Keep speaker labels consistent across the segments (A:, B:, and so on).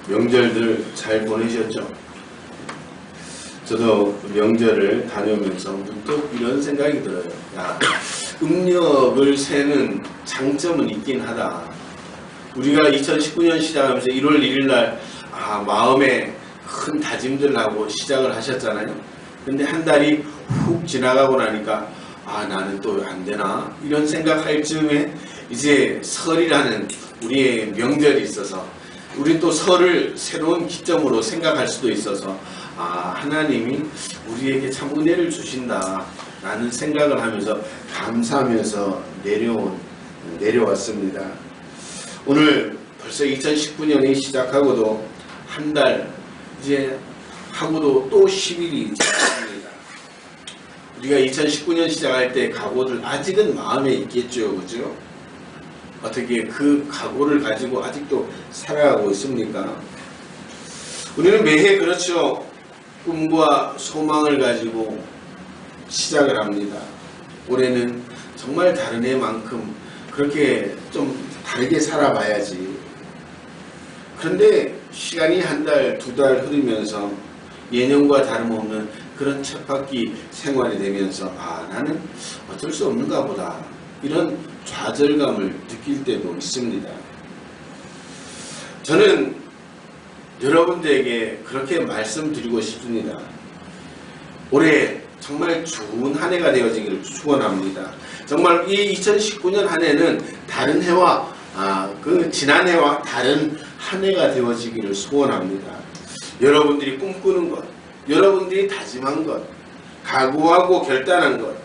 A: 명절들 잘 보내셨죠? 저도 명절을 다녀오면서 문득 이런 생각이 들어요. 야, 음력을 세는 장점은 있긴 하다. 우리가 2019년 시작하면서 1월 1일 날 마음에 큰 다짐들 하고 시작을 하셨잖아요. 근데 한 달이 훅 지나가고 나니까 나는 또 안 되나? 이런 생각할 즈음에 이제 설이라는 우리의 명절이 있어서 우리 또 설을 새로운 기점으로 생각할 수도 있어서 하나님이 우리에게 참 은혜를 주신다 라는 생각을 하면서 감사하면서 내려왔습니다. 오늘 벌써 2019년이 시작하고도 한 달 이제 하고도 또 10일이 지났습니다. 우리가 2019년 시작할 때 각오들 아직은 마음에 있겠죠, 그죠? 어떻게 그 각오를 가지고 아직도 살아가고 있습니까? 우리는 매해 그렇죠. 꿈과 소망을 가지고 시작을 합니다. 올해는 정말 다른 해만큼 그렇게 좀 다르게 살아봐야지. 그런데 시간이 한 달, 두 달 흐르면서 예년과 다름없는 그런 쳇바퀴 생활이 되면서 나는 어쩔 수 없는가 보다. 이런 좌절감을 느낄 때도 있습니다. 저는 여러분들에게 그렇게 말씀드리고 싶습니다. 올해 정말 좋은 한 해가 되어지기를 축원합니다. 정말 이 2019년 한 해는 다른 해와 그 지난 해와 다른 한 해가 되어지기를 소원합니다. 여러분들이 꿈꾸는 것, 여러분들이 다짐한 것, 각오하고 결단한 것,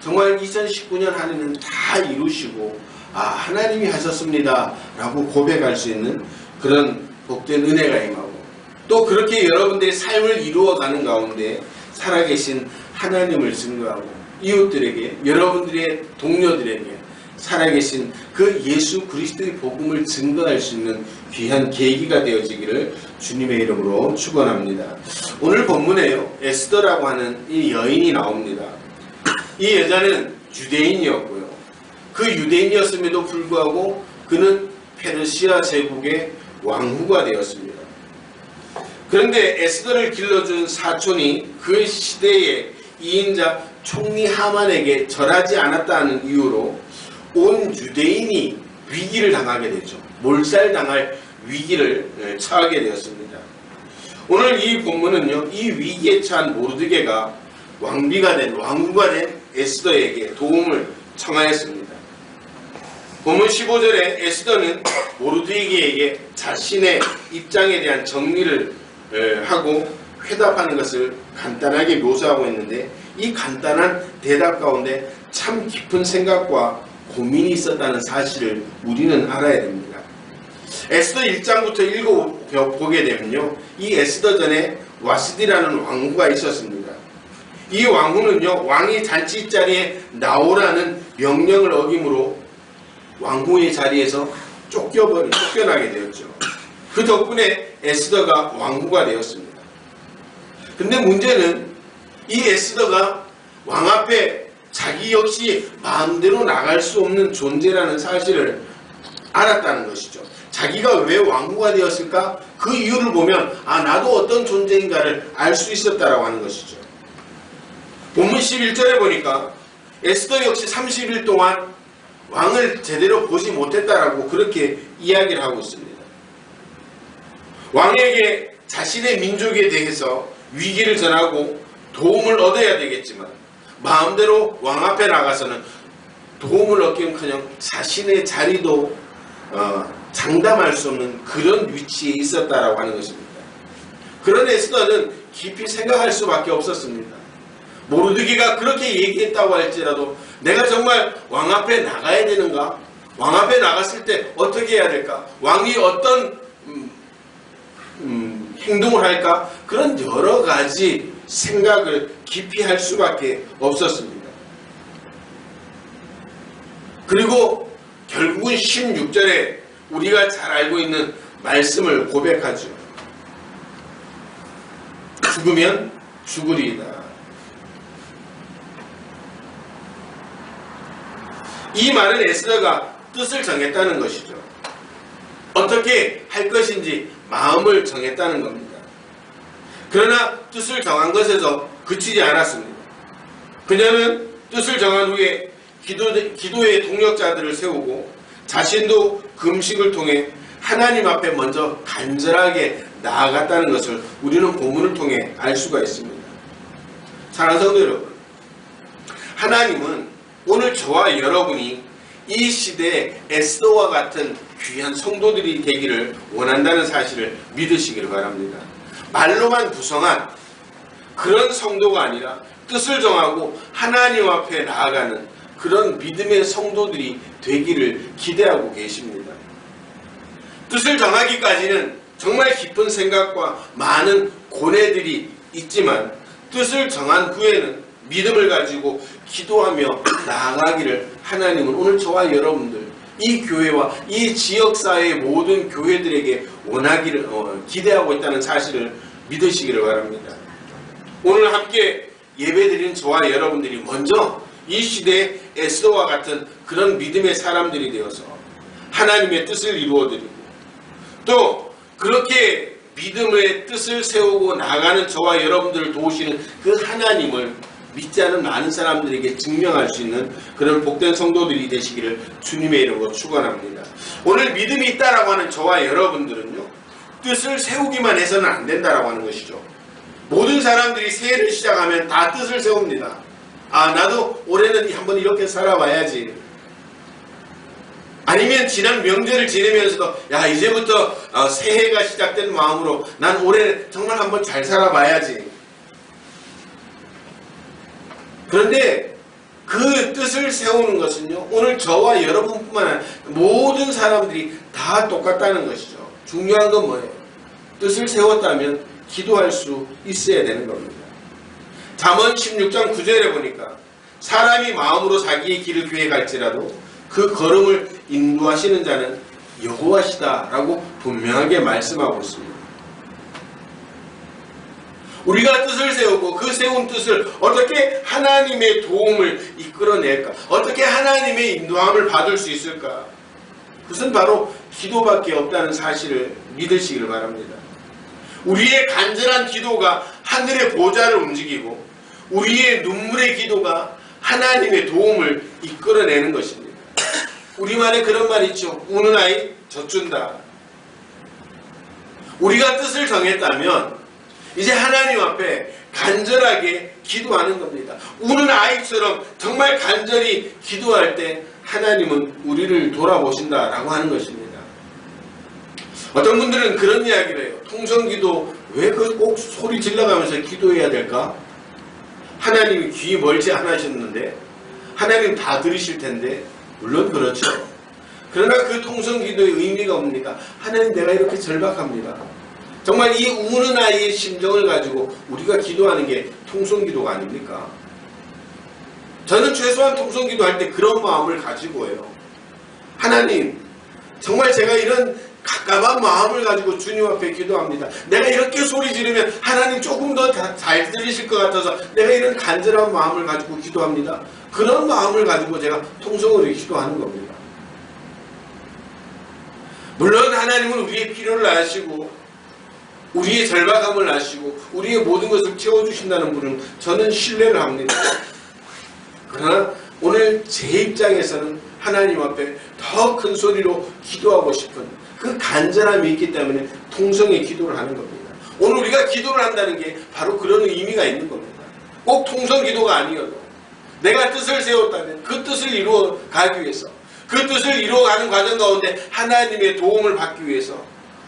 A: 정말 2019년 한 해는 다 이루시고 하나님이 하셨습니다 라고 고백할 수 있는 그런 복된 은혜가 임하고, 또 그렇게 여러분들의 삶을 이루어가는 가운데 살아계신 하나님을 증거하고 이웃들에게, 여러분들의 동료들에게 살아계신 그 예수 그리스도의 복음을 증거할 수 있는 귀한 계기가 되어지기를 주님의 이름으로 축원합니다. 오늘 본문에요, 에스더라고 하는 이 여인이 나옵니다. 이 여자는 유대인이었고요. 그 유대인이었음에도 불구하고 그는 페르시아 제국의 왕후가 되었습니다. 그런데 에스더를 길러준 사촌이 그 시대의 이인자 총리 하만에게 절하지 않았다는 이유로 온 유대인이 위기를 당하게 되죠. 몰살당할 위기를 처하게 되었습니다. 오늘 이 본문은요, 이 위기에 처한 모르드게가 왕후가 된 에스더에게 도움을 청하였습니다. 본문 15절에 에스더는 모르드게에게 자신의 입장에 대한 정리를 하고 회답하는 것을 간단하게 묘사하고 있는데, 이 간단한 대답 가운데 참 깊은 생각과 고민이 있었다는 사실을 우리는 알아야 됩니다. 에스더 1장부터 읽어보게 되면요, 이 에스더 전에 와스디라는 왕후가 있었습니다. 이 왕후는요, 왕이 잔치자리에 나오라는 명령을 어김으로 왕후의 자리에서 쫓겨나게 되었죠. 그 덕분에 에스더가 왕후가 되었습니다. 근데 문제는 이 에스더가 왕 앞에 자기 역시 마음대로 나갈 수 없는 존재라는 사실을 알았다는 것이죠. 자기가 왜 왕후가 되었을까? 그 이유를 보면 나도 어떤 존재인가를 알 수 있었다라고 하는 것이죠. 본문 11절에 보니까 에스더 역시 30일 동안 왕을 제대로 보지 못했다라고 그렇게 이야기를 하고 있습니다. 왕에게 자신의 민족에 대해서 위기를 전하고 도움을 얻어야 되겠지만 마음대로 왕 앞에 나가서는 도움을 얻기는커녕 자신의 자리도 장담할 수 없는 그런 위치에 있었다라고 하는 것입니다. 그런 에스더는 깊이 생각할 수밖에 없었습니다. 모르드게가 그렇게 얘기했다고 할지라도 내가 정말 왕 앞에 나가야 되는가? 왕 앞에 나갔을 때 어떻게 해야 될까? 왕이 어떤 행동을 할까? 그런 여러 가지 생각을 깊이 할 수밖에 없었습니다. 그리고 결국은 16절에 우리가 잘 알고 있는 말씀을 고백하죠. 죽으면 죽으리이다. 이 말은 에스더가 뜻을 정했다는 것이죠. 어떻게 할 것인지 마음을 정했다는 겁니다. 그러나 뜻을 정한 것에서 그치지 않았습니다. 그녀는 뜻을 정한 후에 기도의 동력자들을 세우고 자신도 금식을 통해 하나님 앞에 먼저 간절하게 나아갔다는 것을 우리는 본문을 통해 알 수가 있습니다. 사랑하는 성도 여러분, 하나님은 오늘 저와 여러분이 이 시대에 에스더와 같은 귀한 성도들이 되기를 원한다는 사실을 믿으시기를 바랍니다. 말로만 구성한 그런 성도가 아니라 뜻을 정하고 하나님 앞에 나아가는 그런 믿음의 성도들이 되기를 기대하고 계십니다. 뜻을 정하기까지는 정말 깊은 생각과 많은 고뇌들이 있지만 뜻을 정한 후에는 믿음을 가지고 기도하며 나아가기를 하나님은 오늘 저와 여러분들, 이 교회와 이 지역사회의 모든 교회들에게 원하기를 기대하고 있다는 사실을 믿으시기를 바랍니다. 오늘 함께 예배드린 저와 여러분들이 먼저 이 시대의 에스더와 같은 그런 믿음의 사람들이 되어서 하나님의 뜻을 이루어드리고 또 그렇게 믿음의 뜻을 세우고 나가는 저와 여러분들을 도우시는 그 하나님을 믿지 않은 많은 사람들에게 증명할 수 있는 그런 복된 성도들이 되시기를 주님의 이름으로 축원합니다. 오늘 믿음이 있다라고 하는 저와 여러분들은요, 뜻을 세우기만 해서는 안 된다라고 하는 것이죠. 모든 사람들이 새해를 시작하면 다 뜻을 세웁니다. 아, 나도 올해는 한번 이렇게 살아봐야지. 아니면 지난 명절을 지내면서도 야, 이제부터 새해가 시작된 마음으로 난 올해 정말 한번 잘 살아봐야지. 그런데 그 뜻을 세우는 것은요, 오늘 저와 여러분뿐만 아니라 모든 사람들이 다 똑같다는 것이죠. 중요한 건 뭐예요? 뜻을 세웠다면 기도할 수 있어야 되는 겁니다. 잠언 16장 9절에 보니까 사람이 마음으로 자기의 길을 계획할지라도 그 걸음을 인도하시는 자는 여호와시다 라고 분명하게 말씀하고 있습니다. 우리가 뜻을 세우고 그 세운 뜻을 어떻게 하나님의 도움을 이끌어낼까? 어떻게 하나님의 인도함을 받을 수 있을까? 그것은 바로 기도밖에 없다는 사실을 믿으시기를 바랍니다. 우리의 간절한 기도가 하늘의 보좌를 움직이고 우리의 눈물의 기도가 하나님의 도움을 이끌어내는 것입니다. 우리만의 그런 말이 있죠. 우는 아이 젖준다. 우리가 뜻을 정했다면 이제 하나님 앞에 간절하게 기도하는 겁니다. 우는 아이처럼 정말 간절히 기도할 때 하나님은 우리를 돌아보신다라고 하는 것입니다. 어떤 분들은 그런 이야기를 해요. 통성기도 왜 꼭 소리 질러가면서 기도해야 될까? 하나님이 귀 멀지 않으셨는데 하나님 다 들으실 텐데. 물론 그렇죠. 그러나 그 통성기도의 의미가 뭡니까? 하나님, 내가 이렇게 절박합니다. 정말 이 우는 아이의 심정을 가지고 우리가 기도하는 게 통성기도가 아닙니까? 저는 최소한 통성기도 할 때 그런 마음을 가지고 해요. 하나님, 정말 제가 이런 갑갑한 마음을 가지고 주님 앞에 기도합니다. 내가 이렇게 소리 지르면 하나님 조금 더 잘 들리실 것 같아서 내가 이런 간절한 마음을 가지고 기도합니다. 그런 마음을 가지고 제가 통성으로 기도하는 겁니다. 물론 하나님은 우리의 필요를 아시고 우리의 절박함을 아시고 우리의 모든 것을 채워주신다는 분은 저는 신뢰를 합니다. 그러나 오늘 제 입장에서는 하나님 앞에 더 큰 소리로 기도하고 싶은 그 간절함이 있기 때문에 통성의 기도를 하는 겁니다. 오늘 우리가 기도를 한다는 게 바로 그런 의미가 있는 겁니다. 꼭 통성 기도가 아니어도 내가 뜻을 세웠다면 그 뜻을 이루어가기 위해서 그 뜻을 이루어가는 과정 가운데 하나님의 도움을 받기 위해서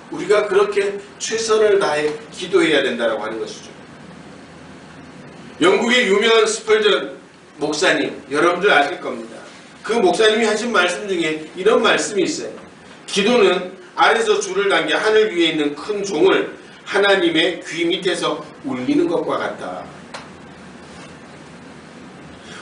A: 우리가 그렇게 최선을 다해 기도해야 된다고 하는 것이죠. 영국의 유명한 스펄전 목사님, 여러분들 아실 겁니다. 그 목사님이 하신 말씀 중에 이런 말씀이 있어요. 기도는 아래서 줄을 당겨 하늘 위에 있는 큰 종을 하나님의 귀 밑에서 울리는 것과 같다.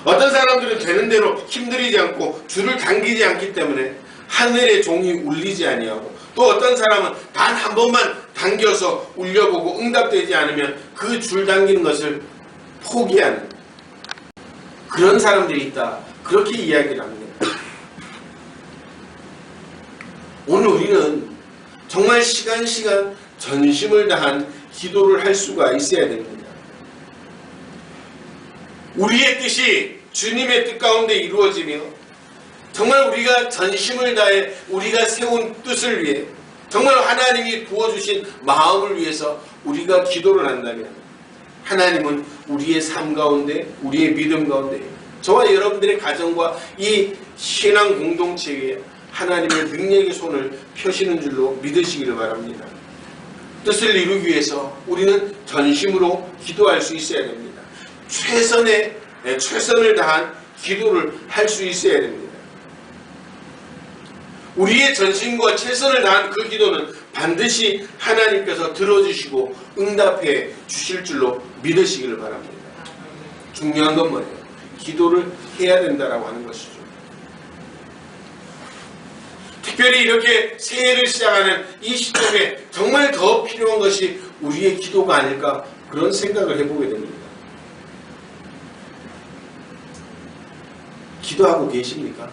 A: 어떤 사람들은 되는 대로 힘들이지 않고 줄을 당기지 않기 때문에 하늘의 종이 울리지 아니하고, 또 어떤 사람은 단 한 번만 당겨서 울려보고 응답되지 않으면 그 줄 당기는 것을 포기하는 그런 사람들이 있다. 그렇게 이야기를 합니다. 오늘 우리는 정말 시간 전심을 다한 기도를 할 수가 있어야 됩니다. 우리의 뜻이 주님의 뜻 가운데 이루어지며 정말 우리가 전심을 다해 우리가 세운 뜻을 위해 정말 하나님이 부어주신 마음을 위해서 우리가 기도를 한다면 하나님은 우리의 삶 가운데 우리의 믿음 가운데 저와 여러분들의 가정과 이 신앙 공동체에 하나님의 능력의 손을 펴시는 줄로 믿으시기를 바랍니다. 뜻을 이루기 위해서 우리는 전심으로 기도할 수 있어야 됩니다. 최선을 다한 기도를 할 수 있어야 됩니다. 우리의 전심과 최선을 다한 그 기도는 반드시 하나님께서 들어주시고 응답해 주실 줄로 믿으시기를 바랍니다. 중요한 건 뭐예요? 기도를 해야 된다라고 하는 것이죠. 특별히 이렇게 새해를 시작하는 이 시점에 정말 더 필요한 것이 우리의 기도가 아닐까 그런 생각을 해보게 됩니다. 기도하고 계십니까?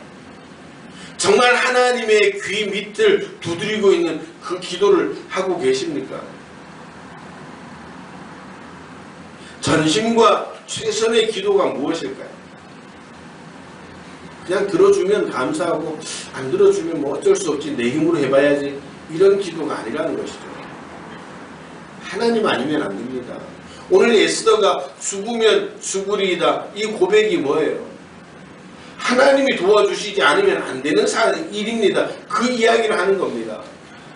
A: 정말 하나님의 귀 밑을 두드리고 있는 그 기도를 하고 계십니까? 전심과 최선의 기도가 무엇일까요? 그냥 들어주면 감사하고 안 들어주면 뭐 어쩔 수 없지 내 힘으로 해봐야지 이런 기도가 아니라는 것이죠. 하나님 아니면 안 됩니다. 오늘 에스더가 죽으면 죽으리이다 이 고백이 뭐예요? 하나님이 도와주시지 않으면 안 되는 일입니다. 그 이야기를 하는 겁니다.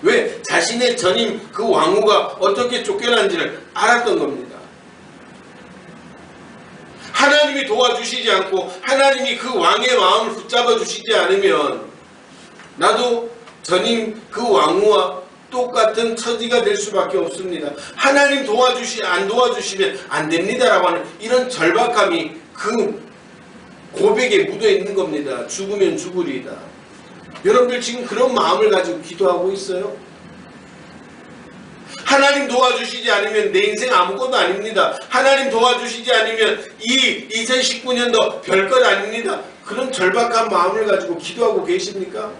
A: 왜? 자신의 전임 그 왕후가 어떻게 쫓겨난지를 알았던 겁니다. 하나님이 도와주시지 않고 하나님이 그 왕의 마음을 붙잡아 주시지 않으면 나도 전임 그 왕후와 똑같은 처지가 될 수밖에 없습니다. 하나님 안 도와주시면 안 됩니다라고 하는 이런 절박함이 그 고백에 묻어 있는 겁니다. 죽으면 죽으리이다. 여러분들 지금 그런 마음을 가지고 기도하고 있어요? 하나님 도와주시지 않으면 내 인생 아무것도 아닙니다. 하나님 도와주시지 않으면 이 2019년도 별것 아닙니다. 그런 절박한 마음을 가지고 기도하고 계십니까?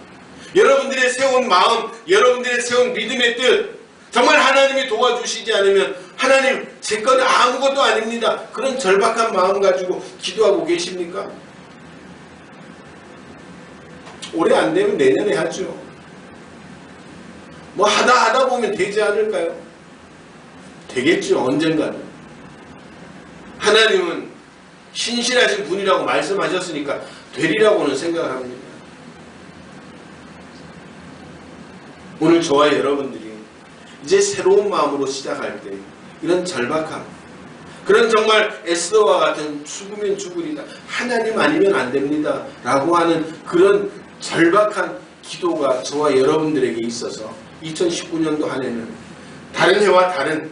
A: 여러분들의 세운 마음, 여러분들의 세운 믿음의 뜻, 정말 하나님이 도와주시지 않으면 하나님 제 거는 아무것도 아닙니다. 그런 절박한 마음 가지고 기도하고 계십니까? 올해 안 되면 내년에 하죠. 뭐 하다 보면 되지 않을까요? 되겠죠. 언젠가는. 하나님은 신실하신 분이라고 말씀하셨으니까 되리라고는 생각을 합니다. 오늘 저와 여러분들이 이제 새로운 마음으로 시작할 때 이런 절박함, 그런 정말 에스더와 같은 죽으면 죽으리다, 하나님 아니면 안 됩니다 라고 하는 그런 절박한 기도가 저와 여러분들에게 있어서 2019년도 한 해는 다른 해와 다른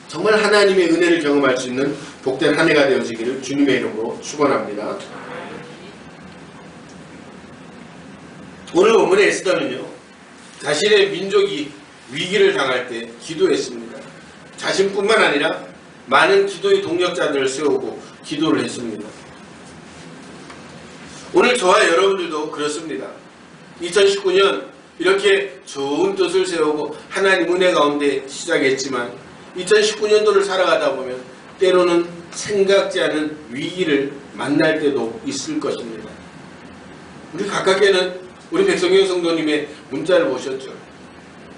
A: 정말 하나님의 은혜를 경험할 수 있는 복된 한 해가 되어지기를 주님의 이름으로 축원합니다. 오늘 본문의 에스더는요, 자신의 민족이 위기를 당할 때 기도했습니다. 자신뿐만 아니라 많은 기도의 동력자들을 세우고 기도를 했습니다. 오늘 저와 여러분들도 그렇습니다. 2019년 이렇게 좋은 뜻을 세우고 하나님 은혜 가운데 시작했지만 2019년도를 살아가다 보면 때로는 생각지 않은 위기를 만날 때도 있을 것입니다. 우리 가깝게는 우리 백성경 성도님의 문자를 보셨죠.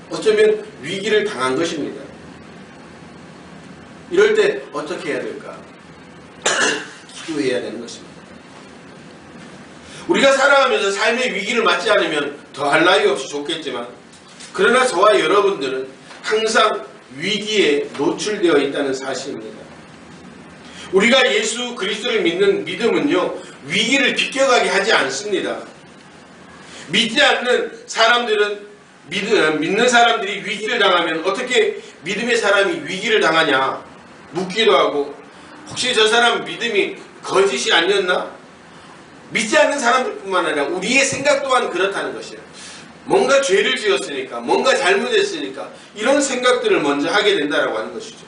A: 어쩌면 위기를 당한 것입니다. 이럴 때 어떻게 해야 될까? 기도해야 되는 것입니다. 우리가 살아가면서 삶의 위기를 맞지 않으면 더할 나위 없이 좋겠지만, 그러나 저와 여러분들은 항상 위기에 노출되어 있다는 사실입니다. 우리가 예수 그리스도를 믿는 믿음은요, 위기를 비껴가게 하지 않습니다. 믿지 않는 사람들은 믿는 사람들이 위기를 당하면 어떻게 믿음의 사람이 위기를 당하냐 묻기도 하고, 혹시 저 사람 믿음이 거짓이 아니었나? 믿지 않는 사람들뿐만 아니라 우리의 생각 또한 그렇다는 것이에요. 뭔가 죄를 지었으니까, 뭔가 잘못했으니까 이런 생각들을 먼저 하게 된다라고 하는 것이죠.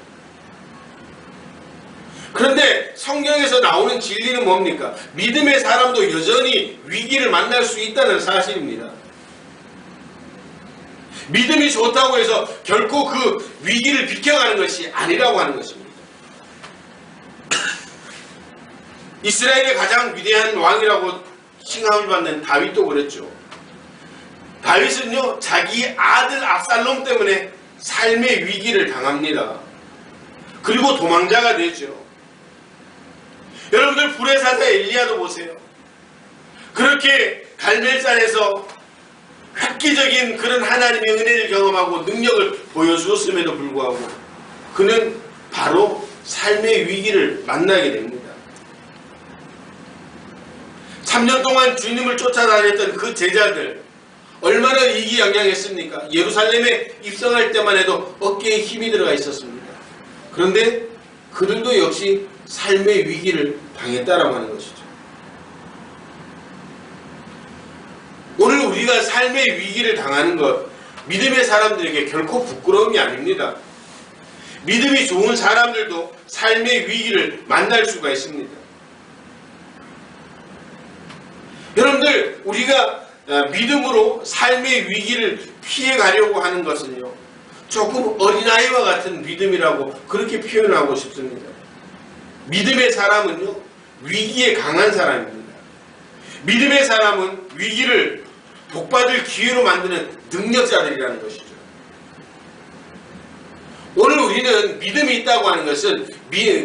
A: 그런데 성경에서 나오는 진리는 뭡니까? 믿음의 사람도 여전히 위기를 만날 수 있다는 사실입니다. 믿음이 좋다고 해서 결코 그 위기를 비켜가는 것이 아니라고 하는 것입니다. 이스라엘의 가장 위대한 왕이라고 칭함을 받는 다윗도 그랬죠. 다윗은요, 자기 아들 압살롬 때문에 삶의 위기를 당합니다. 그리고 도망자가 되죠. 여러분들 불의 사자 엘리야도 보세요. 그렇게 갈멜산에서 획기적인 그런 하나님의 은혜를 경험하고 능력을 보여주었음에도 불구하고 그는 바로 삶의 위기를 만나게 됩니다. 3년 동안 주님을 쫓아다녔던 그 제자들 얼마나 이기양양했습니까? 예루살렘에 입성할 때만 해도 어깨에 힘이 들어가 있었습니다. 그런데 그들도 역시 삶의 위기를 당했다라고 하는 것이죠. 오늘 우리가 삶의 위기를 당하는 것, 믿음의 사람들에게 결코 부끄러움이 아닙니다. 믿음이 좋은 사람들도 삶의 위기를 만날 수가 있습니다. 여러분들, 우리가 믿음으로 삶의 위기를 피해가려고 하는 것은요, 조금 어린아이와 같은 믿음이라고 그렇게 표현하고 싶습니다. 믿음의 사람은요, 위기에 강한 사람입니다. 믿음의 사람은 위기를 복받을 기회로 만드는 능력자들이라는 것이죠. 오늘 우리는 믿음이 있다고 하는 것은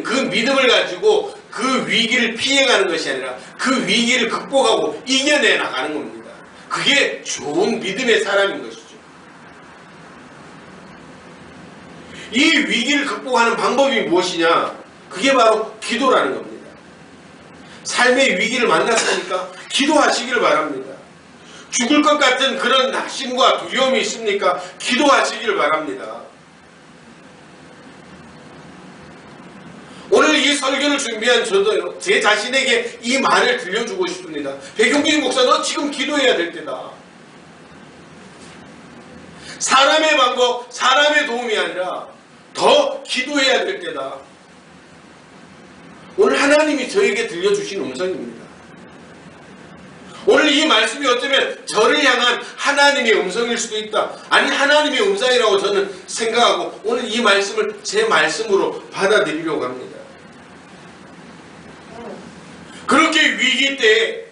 A: 그 믿음을 가지고 그 위기를 피해가는 것이 아니라 그 위기를 극복하고 이겨내 나가는 겁니다. 그게 좋은 믿음의 사람인 것이죠. 이 위기를 극복하는 방법이 무엇이냐? 그게 바로 기도라는 겁니다. 삶의 위기를 만났으니까 기도하시기를 바랍니다. 죽을 것 같은 그런 낙심과 두려움이 있습니까? 기도하시기를 바랍니다. 오늘 이 설교를 준비한 저도요, 제 자신에게 이 말을 들려주고 싶습니다. 백용길 목사, 너 지금 기도해야 될 때다. 사람의 방법, 사람의 도움이 아니라 더 기도해야 될 때다. 오늘 하나님이 저에게 들려주신 음성입니다. 오늘 이 말씀이 어쩌면 저를 향한 하나님의 음성일 수도 있다. 아니, 하나님의 음성이라고 저는 생각하고 오늘 이 말씀을 제 말씀으로 받아들이려고 합니다. 그렇게 위기 때에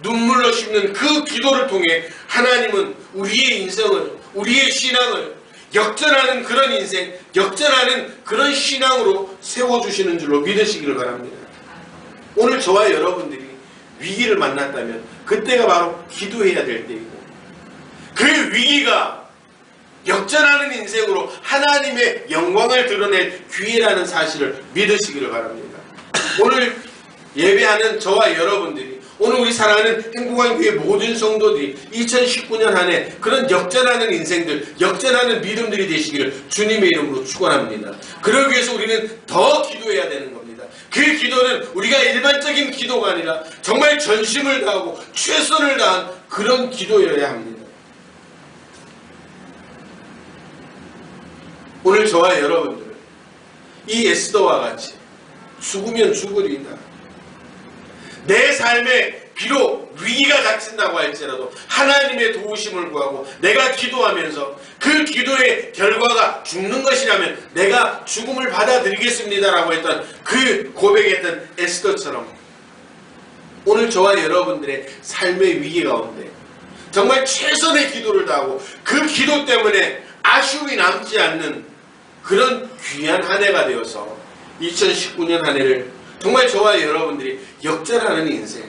A: 눈물로 씹는 그 기도를 통해 하나님은 우리의 인생을, 우리의 신앙을 역전하는 그런 인생, 역전하는 그런 신앙으로 세워주시는 줄로 믿으시기를 바랍니다. 오늘 저와 여러분들이 위기를 만났다면 그때가 바로 기도해야 될 때이고, 그 위기가 역전하는 인생으로 하나님의 영광을 드러낼 기회라는 사실을 믿으시기를 바랍니다. 오늘 예배하는 저와 여러분들이, 오늘 우리 사랑하는 행복한 교회 모든 성도들이 2019년 한 해 그런 역전하는 인생들, 역전하는 믿음들이 되시기를 주님의 이름으로 축원합니다. 그러기 위해서 우리는 더 기도해야 되는 겁니다. 그 기도는 우리가 일반적인 기도가 아니라 정말 전심을 다하고 최선을 다한 그런 기도여야 합니다. 오늘 저와 여러분들은 이 에스더와 같이 죽으면 죽으리이다. 내 삶에 비록 위기가 닥친다고 할지라도 하나님의 도우심을 구하고 내가 기도하면서 그 기도의 결과가 죽는 것이라면 내가 죽음을 받아들이겠습니다라고 했던 그 고백했던 에스더처럼 오늘 저와 여러분들의 삶의 위기 가운데 정말 최선의 기도를 다하고 그 기도 때문에 아쉬움이 남지 않는 그런 귀한 한 해가 되어서 2019년 한 해를 정말 저와 여러분들이 역전하는 인생,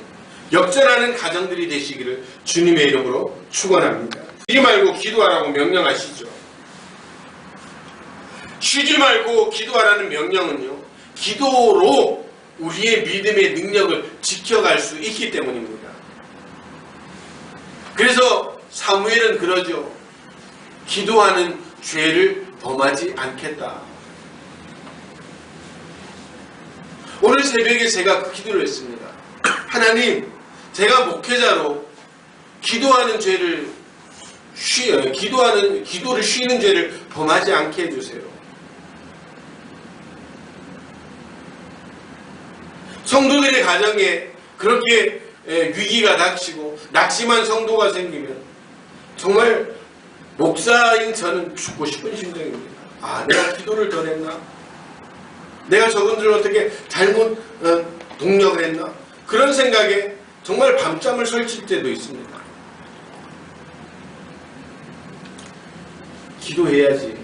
A: 역전하는 가정들이 되시기를 주님의 이름으로 축원합니다. 쉬지 말고 기도하라고 명령하시죠. 쉬지 말고 기도하라는 명령은요, 기도로 우리의 믿음의 능력을 지켜갈 수 있기 때문입니다. 그래서 사무엘은 그러죠. 기도하는 죄를 범하지 않겠다. 오늘 새벽에 제가 그 기도를 했습니다. 하나님, 제가 목회자로 기도하는 죄를 기도를 쉬는 죄를 범하지 않게 해주세요. 성도들의 가정에 그렇게 위기가 닥치고 낙심한 성도가 생기면 정말 목사인 저는 죽고 싶은 심정입니다. 아, 내가 기도를 덜 했나? 내가 저분들을 어떻게 잘못 동력을 했나? 그런 생각에 정말 밤잠을 설칠 때도 있습니다. 기도해야지.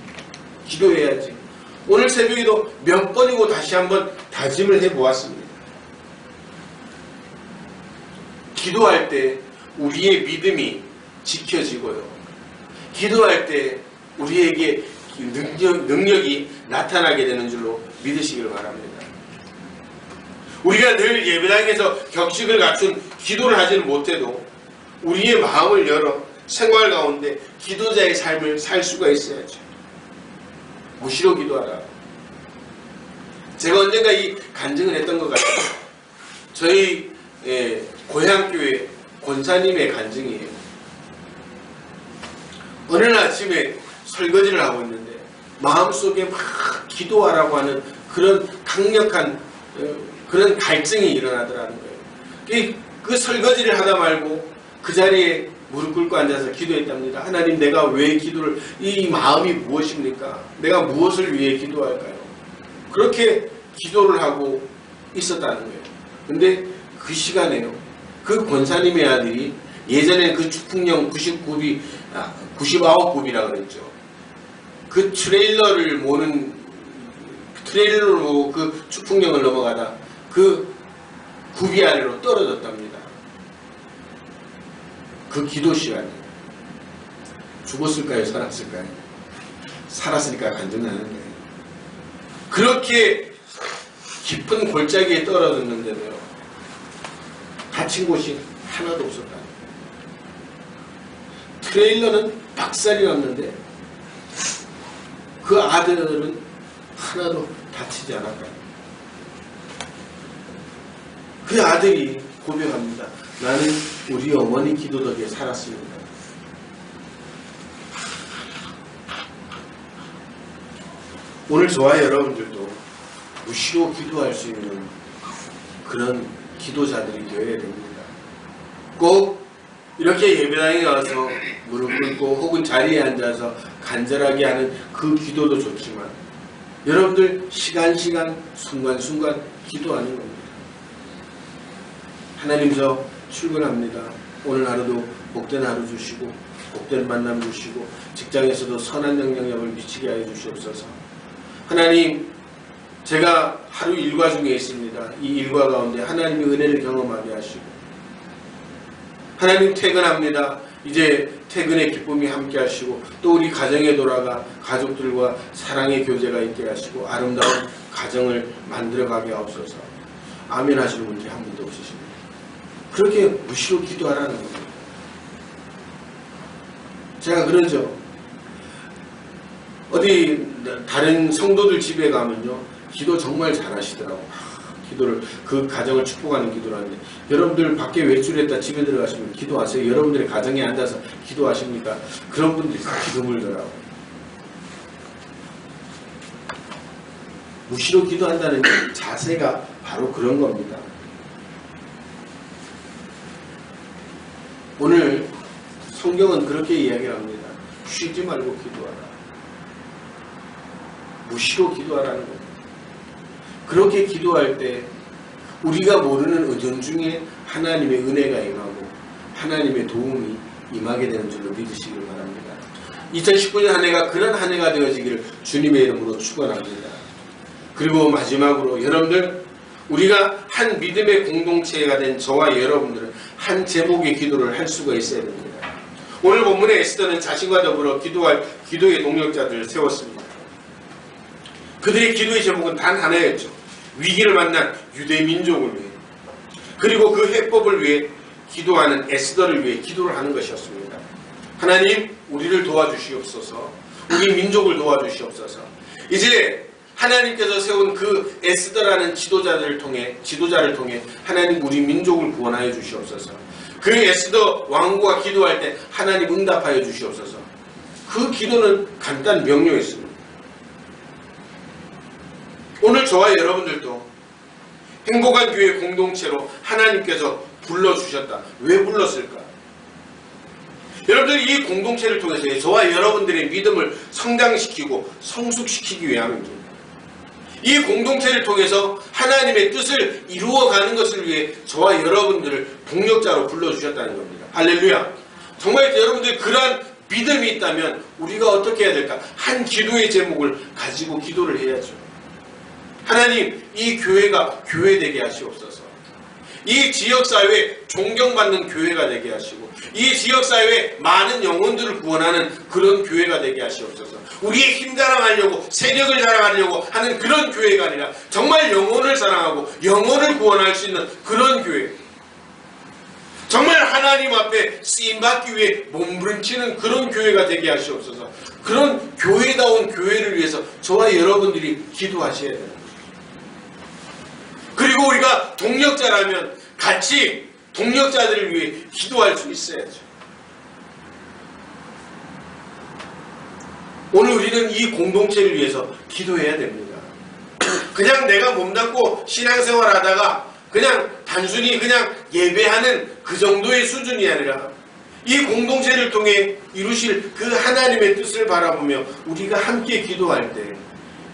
A: 기도해야지. 오늘 새벽에도 몇 번이고 다시 한번 다짐을 해보았습니다. 기도할 때 우리의 믿음이 지켜지고요. 기도할 때 우리에게 능력이 나타나게 되는 줄로 믿으시길 바랍니다. 우리가 늘 예배당에서 격식을 갖춘 기도를 하지는 못해도 우리의 마음을 열어 생활 가운데 기도자의 삶을 살 수가 있어야죠. 무시로 기도하라. 제가 언젠가 이 간증을 했던 것 같아요. 저희 고향교회 권사님의 간증이에요. 어느 날 아침에 설거지를 하고 있는데 마음속에 막 기도하라고 하는 그런 강력한 그런 갈증이 일어나더라는 거예요. 그 설거지를 하다 말고 그 자리에 무릎 꿇고 앉아서 기도했답니다. 하나님, 내가 왜 기도를, 이 마음이 무엇입니까? 내가 무엇을 위해 기도할까요? 그렇게 기도를 하고 있었다는 거예요. 근데 그 시간에요, 그 권사님의 아들이 예전에 그 축풍령 99굽이라고 그랬죠. 그 트레일러를 모고 그 축풍령을 넘어가다 그 굽이 아래로 떨어졌답니다. 그 기도 시간에 죽었을까요? 살았을까요? 살았으니까 간증나는 거예요. 그렇게 깊은 골짜기에 떨어졌는데도요, 다친 곳이 하나도 없었다. 트레일러는 박살이 났는데 그 아들은 하나도 다치지 않았다. 그 아들이 고백합니다. 나는 우리 어머니 기도 덕에 살았습니다. 오늘 저와 여러분들도 무시로 기도할 수 있는 그런 기도자들이 되어야 됩니다. 꼭 이렇게 예배당에 와서 무릎 꿇고 혹은 자리에 앉아서 간절하게 하는 그 기도도 좋지만 여러분들 시간시간 순간순간 기도하는 겁니다. 하나님, 저 출근합니다. 오늘 하루도 복된 하루 주시고 복된 만남 주시고 직장에서도 선한 영향력을 미치게 하여 주시옵소서. 하나님, 제가 하루 일과 중에 있습니다. 이 일과 가운데 하나님의 은혜를 경험하게 하시고, 하나님, 퇴근합니다. 이제 퇴근의 기쁨이 함께 하시고 또 우리 가정에 돌아가 가족들과 사랑의 교제가 있게 하시고 아름다운 가정을 만들어가게 하옵소서. 아멘 하시는 분들이 한 분도 없으십니다. 그렇게 무시로 기도하라는 겁니다. 제가 그러죠. 어디 다른 성도들 집에 가면요, 기도 정말 잘하시더라고요. 기도를, 그 가정을 축복하는 기도를 하는데, 여러분들 밖에 외출했다 집에 들어가시면 기도하세요? 여러분들의 가정에 앉아서 기도하십니까? 그런 분들이 기도 물더라고요. 무시로 기도한다는 자세가 바로 그런 겁니다. 오늘 성경은 그렇게 이야기를 합니다. 쉬지 말고 기도하라. 무시로 기도하라는 겁니다. 그렇게 기도할 때 우리가 모르는 의전 중에 하나님의 은혜가 임하고 하나님의 도움이 임하게 되는 줄로 믿으시길 바랍니다. 2019년 한 해가 그런 한 해가 되어지기를 주님의 이름으로 축원합니다. 그리고 마지막으로 여러분들, 우리가 한 믿음의 공동체가 된 저와 여러분들은 한 제목의 기도를 할 수가 있어야 됩니다. 오늘 본문에 에스더는 자신과 더불어 기도할 기도의 동력자들을 세웠습니다. 그들의 기도의 제목은 단 하나였죠. 위기를 만난 유대 민족을 위해, 그리고 그 해법을 위해 기도하는 에스더를 위해 기도를 하는 것이었습니다. 하나님, 우리를 도와주시옵소서. 우리 민족을 도와주시옵소서. 이제 하나님께서 세운 그 에스더라는 지도자를 통해 하나님 우리 민족을 구원하여 주시옵소서. 그 에스더 왕후가 기도할 때 하나님 응답하여 주시옵소서. 그 기도는 간단 명료했습니다. 오늘 저와 여러분들도 행복한 교회 공동체로 하나님께서 불러주셨다. 왜 불렀을까? 여러분들 이 공동체를 통해서 저와 여러분들의 믿음을 성장시키고 성숙시키기 위함입니다. 이 공동체를 통해서 하나님의 뜻을 이루어가는 것을 위해 저와 여러분들을 동력자로 불러주셨다는 겁니다. 할렐루야. 정말 여러분들 그러한 믿음이 있다면 우리가 어떻게 해야 될까? 한 기도의 제목을 가지고 기도를 해야죠. 하나님, 이 교회가 교회되게 하시옵소서. 이 지역사회에 존경받는 교회가 되게 하시고 이 지역사회에 많은 영혼들을 구원하는 그런 교회가 되게 하시옵소서. 우리의 힘 자랑하려고 세력을 자랑하려고 하는 그런 교회가 아니라 정말 영혼을 사랑하고 영혼을 구원할 수 있는 그런 교회, 정말 하나님 앞에 쓰임받기 위해 몸부림치는 그런 교회가 되게 하시옵소서. 그런 교회다운 교회를 위해서 저와 여러분들이 기도하셔야 됩니다. 그리고 우리가 동력자라면 같이 동력자들을 위해 기도할 수 있어야죠. 오늘 우리는 이 공동체를 위해서 기도해야 됩니다. 그냥 내가 몸담고 신앙생활 하다가 그냥 단순히 그냥 예배하는 그 정도의 수준이 아니라 이 공동체를 통해 이루실 그 하나님의 뜻을 바라보며 우리가 함께 기도할 때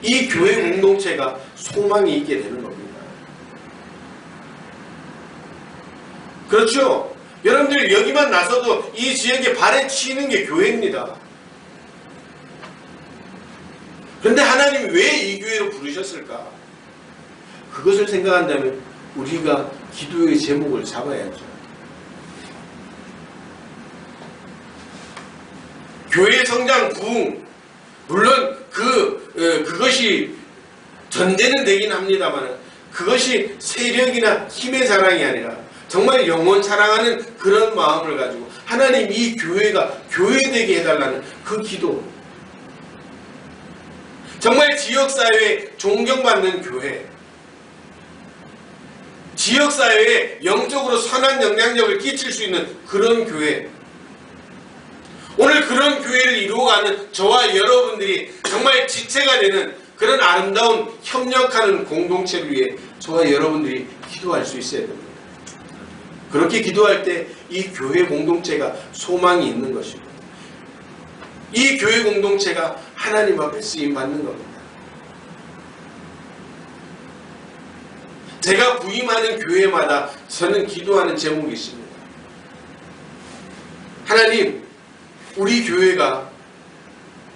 A: 이 교회 공동체가 소망이 있게 되는 겁니다. 그렇죠? 여러분들 여기만 나서도 이 지역에 발에 치는 게 교회입니다. 그런데 하나님이 왜 이 교회로 부르셨을까? 그것을 생각한다면 우리가 기도의 제목을 잡아야죠. 교회의 성장, 부흥, 물론 그것이 전제는 되긴 합니다만 그것이 세력이나 힘의 자랑이 아니라 정말 영혼 사랑하는 그런 마음을 가지고 하나님 이 교회가 교회되게 해달라는 그 기도, 정말 지역사회에 존경받는 교회, 지역사회에 영적으로 선한 영향력을 끼칠 수 있는 그런 교회, 오늘 그런 교회를 이루어가는 저와 여러분들이 정말 지체가 되는 그런 아름다운 협력하는 공동체를 위해 저와 여러분들이 기도할 수 있어야 됩니다. 그렇게 기도할 때 이 교회 공동체가 소망이 있는 것이고 이 교회 공동체가 하나님 앞에 쓰임받는 겁니다. 제가 부임하는 교회마다 저는 기도하는 제목이 있습니다. 하나님, 우리 교회가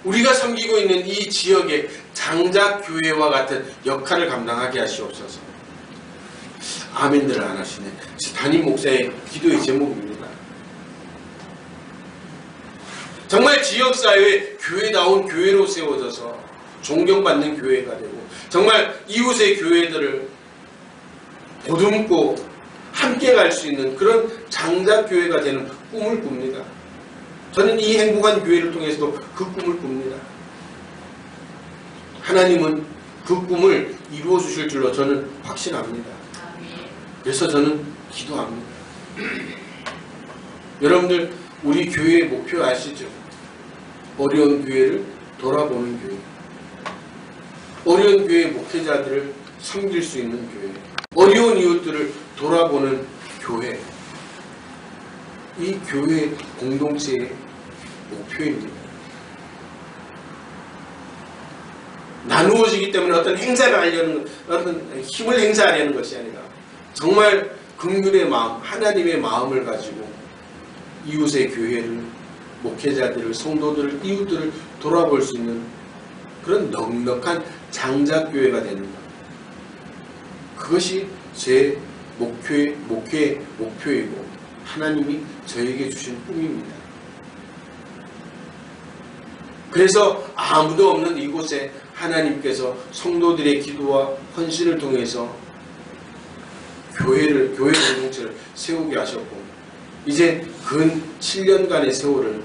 A: 우리가 섬기고 있는 이 지역의 장작교회와 같은 역할을 감당하게 하시옵소서. 아멘들을 안 하시네. 담임 목사의 기도의 제목입니다. 정말 지역사회에 교회다운 교회로 세워져서 존경받는 교회가 되고 정말 이웃의 교회들을 보듬고 함께 갈 수 있는 그런 장작교회가 되는 꿈을 꿉니다. 저는 이 행복한 교회를 통해서도 그 꿈을 꿉니다. 하나님은 그 꿈을 이루어 주실 줄로 저는 확신합니다. 그래서 저는 기도합니다. 여러분들 우리 교회의 목표 아시죠? 어려운 교회를 돌아보는 교회, 어려운 교회의 목회자들을 섬길 수 있는 교회, 어려운 이웃들을 돌아보는 교회, 이 교회 공동체의 목표입니다. 나누어지기 때문에 어떤 행사를 하려는, 어떤 힘을 행사하려는 것이 아니라 정말 긍휼의 마음, 하나님의 마음을 가지고 이웃의 교회를, 목회자들을, 성도들을, 이웃들을 돌아볼 수 있는 그런 넉넉한 장작교회가 되는 것. 그것이 제 목표이고 하나님이 저에게 주신 꿈입니다. 그래서 아무도 없는 이곳에 하나님께서 성도들의 기도와 헌신을 통해서 교회 공동체를 세우게 하셨고 이제 근 7년간의 세월을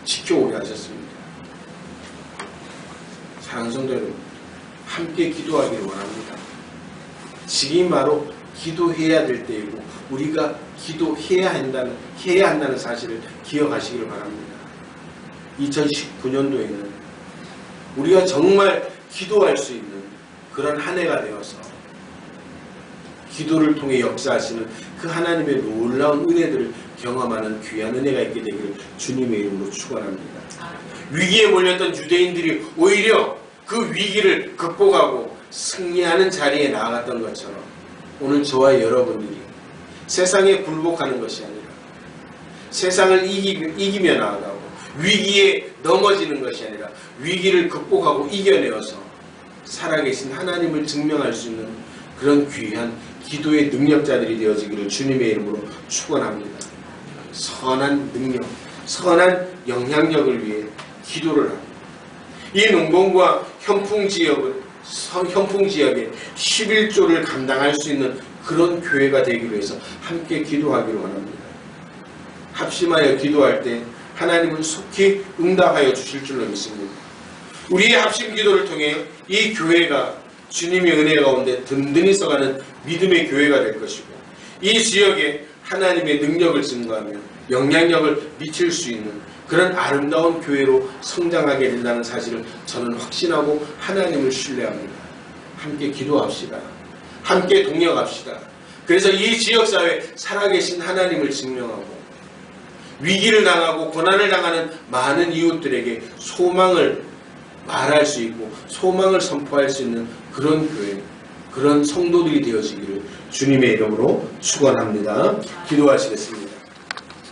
A: 지켜오게 하셨습니다. 사랑하는 성도 여러분, 함께 기도하기를 원합니다. 지금 바로 기도해야 될 때이고 우리가 기도해야 한다는 사실을 기억하시기를 바랍니다. 2019년도에는 우리가 정말 기도할 수 있는 그런 한 해가 되어서 기도를 통해 역사하시는 그 하나님의 놀라운 은혜들을 경험하는 귀한 은혜가 있게 되기를 주님의 이름으로 축원합니다. 위기에 몰렸던 유대인들이 오히려 그 위기를 극복하고 승리하는 자리에 나아갔던 것처럼 오늘 저와 여러분들이 세상에 굴복하는 것이 아니라 세상을 이기며 나아가고 위기에 넘어지는 것이 아니라 위기를 극복하고 이겨내어서 살아계신 하나님을 증명할 수 있는 그런 귀한 기도의 능력자들이 되어지기를 주님의 이름으로 축원합니다. 선한 능력, 선한 영향력을 위해 기도를 합니다. 이 농본과 현풍 지역에 11조를 감당할 수 있는 그런 교회가 되기로 해서 함께 기도하기로 원합니다. 합심하여 기도할 때 하나님은 속히 응답하여 주실 줄로 믿습니다. 우리의 합심 기도를 통해 이 교회가 주님의 은혜 가운데 든든히 서가는 믿음의 교회가 될 것이고 이 지역에 하나님의 능력을 증거하며 영향력을 미칠 수 있는 그런 아름다운 교회로 성장하게 된다는 사실을 저는 확신하고 하나님을 신뢰합니다. 함께 기도합시다. 함께 동력합시다. 그래서 이 지역사회에 살아계신 하나님을 증명하고 위기를 당하고 고난을 당하는 많은 이웃들에게 소망을 말할 수 있고 소망을 선포할 수 있는 그런 교회, 그런 성도들이 되어지기를 주님의 이름으로 축원합니다. 기도하시겠습니다.